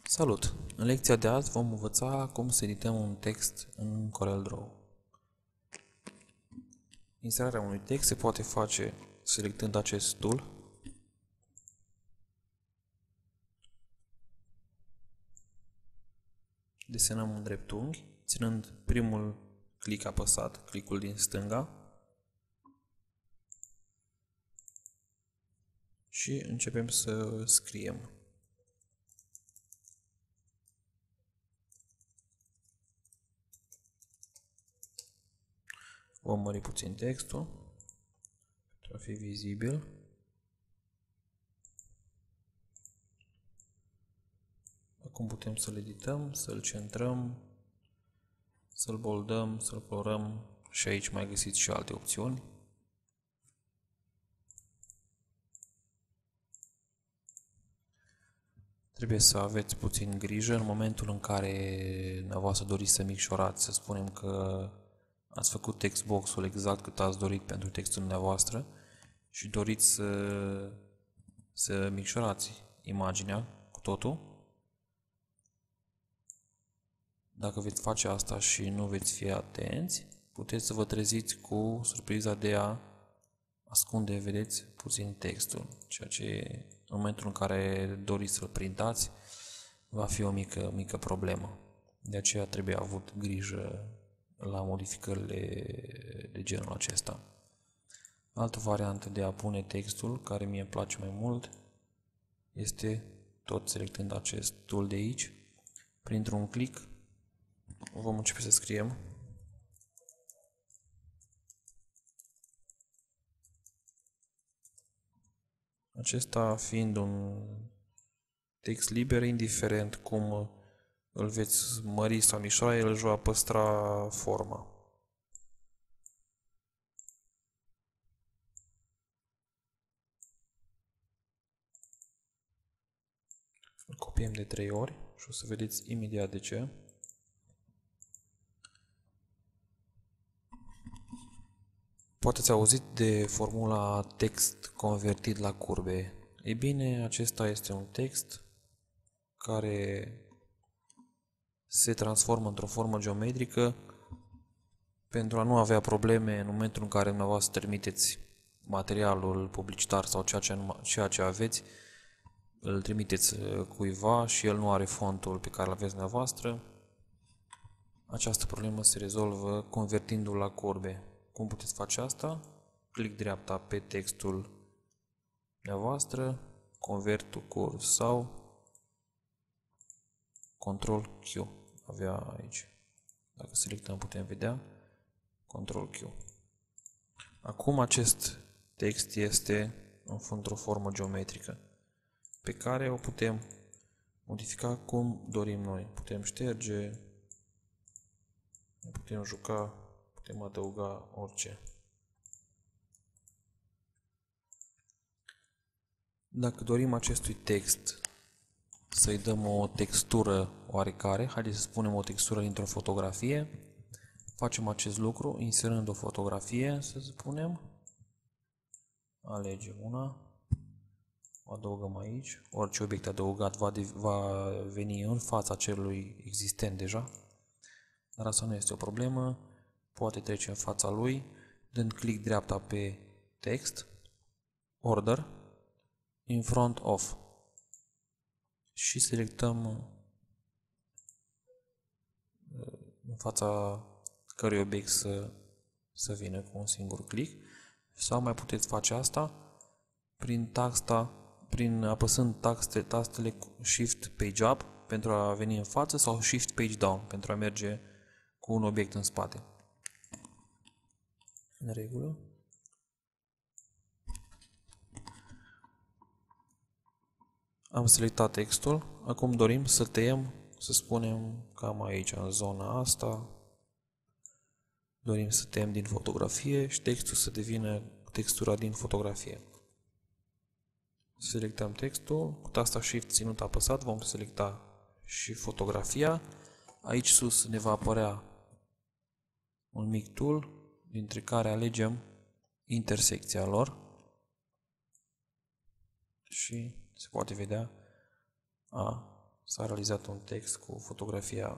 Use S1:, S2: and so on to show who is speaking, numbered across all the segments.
S1: Salut! În lecția de azi vom învăța cum să edităm un text în CorelDRAW. Inserarea unui text se poate face selectând acest tool, desenăm un dreptunghi, ținând primul click apăsat, clicul din stânga, și începem să scriem. Vom mări puțin textul pentru a fi vizibil. Acum putem să-l edităm, să-l centrăm, să-l boldăm, să-l colorăm și aici mai găsiți și alte opțiuni. Trebuie să aveți puțin grijă în momentul în care dumneavoastră doriți să micșorați, să spunem că ați făcut textbox-ul exact cât ați dorit pentru textul dumneavoastră și doriți să micșorați imaginea cu totul. Dacă veți face asta și nu veți fi atenți, puteți să vă treziți cu surpriza de a ascunde, vedeți, puțin textul, ceea ce în momentul în care doriți să-l printați va fi o mică problemă. De aceea trebuie avut grijă la modificările de genul acesta. Altă variantă de a pune textul, care mie îmi place mai mult, este tot selectând acest tool de aici, printr-un click vom începe să scriem. Acesta fiind un text liber, indiferent cum îl veți mări sau mișora, el își va păstra forma. Îl copiem de 3 ori și o să vedeți imediat de ce. Poate ați auzit de formula text convertit la curbe. Ei bine, acesta este un text care se transformă într-o formă geometrică pentru a nu avea probleme în momentul în care dumneavoastră trimiteți materialul publicitar sau ceea ce aveți, îl trimiteți cuiva și el nu are fontul pe care îl aveți dumneavoastră. Această problemă se rezolvă convertindu-l la curbe. Cum puteți face asta? Click dreapta pe textul dumneavoastră, Convert to Curve sau Ctrl Q. Avea aici. Dacă selectăm putem vedea Ctrl Q. Acum acest text este într-o formă geometrică pe care o putem modifica cum dorim noi. Putem șterge, putem juca, putem adăuga orice. Dacă dorim acestui text să-i dăm o textură oarecare, haideți să spunem o textură dintr-o fotografie, facem acest lucru inserând o fotografie, să spunem, alegem una, o adăugăm aici, orice obiect adăugat va veni în fața celui existent deja, dar asta nu este o problemă, poate trece în fața lui, dând click dreapta pe text, Order, in front of, și selectăm în fața cărui obiect să vină cu un singur click, sau mai puteți face asta prin apăsând tastele Shift Page Up pentru a veni în față sau Shift Page Down pentru a merge cu un obiect în spate. În regulă. Am selectat textul, acum dorim să tăiem, să spunem cam aici, în zona asta. Dorim să tăiem din fotografie și textul să devină textura din fotografie. Selectăm textul, cu tasta Shift ținut apăsat vom selecta și fotografia. Aici sus ne va apărea un mic tool, dintre care alegem intersecția lor și se poate vedea S-a realizat un text cu fotografia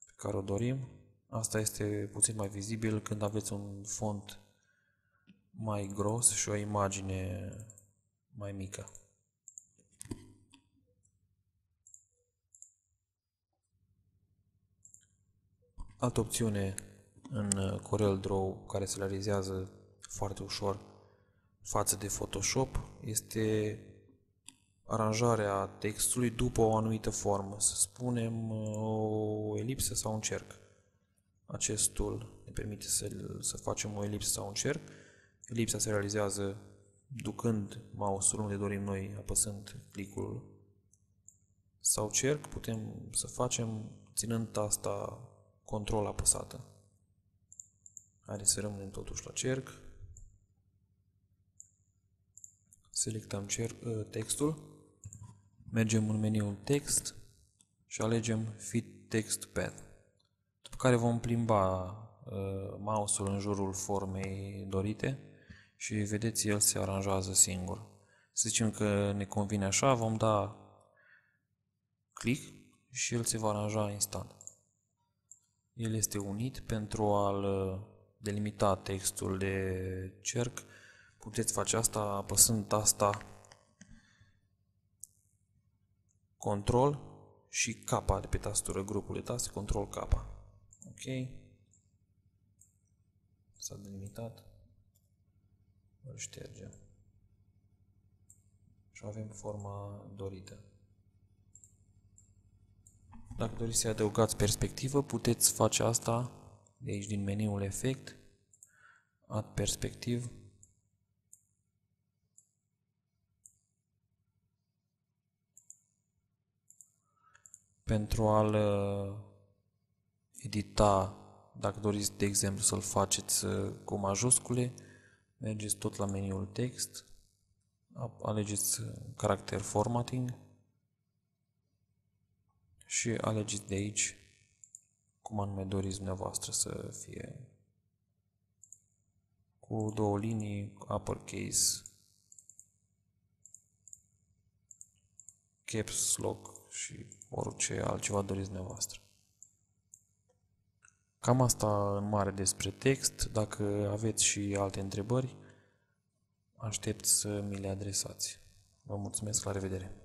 S1: pe care o dorim. Asta este puțin mai vizibil când aveți un font mai gros și o imagine mai mică. Altă opțiune în CorelDRAW care se realizează foarte ușor față de Photoshop este aranjarea textului după o anumită formă, să spunem o elipsă sau un cerc. Acest tool ne permite să facem o elipsă sau un cerc. Elipsa se realizează ducând mouse-ul unde dorim noi, apăsând clicul, sau cerc putem să facem ținând tasta control apăsată. Haideți să rămânem totuși la cerc. Selectăm textul. Mergem în meniul text și alegem Fit Text Path. După care vom plimba mouse-ul în jurul formei dorite și vedeți, el se aranjează singur. Să zicem că ne convine așa, vom da click și el se va aranja instant. El este unit. Pentru a-l delimita textul de cerc, puteți face asta apăsând tasta Control și K de pe tastură, grupul de taste, Control K. Ok. S-a delimitat. Îl ștergem. Și avem forma dorită. Dacă doriți să adăugați perspectivă, puteți face asta de aici din meniul Efect, Add Perspective. Pentru a-l edita, dacă doriți, de exemplu, să-l faceți cu majuscule, mergeți tot la meniul Text, alegeți Caracter Formatting și alegeți de aici cum anume doriți dumneavoastră să fie, cu două linii, uppercase, caps lock și orice altceva doriți dumneavoastră. Cam asta în mare despre text. Dacă aveți și alte întrebări, aștept să mi le adresați. Vă mulțumesc, la revedere!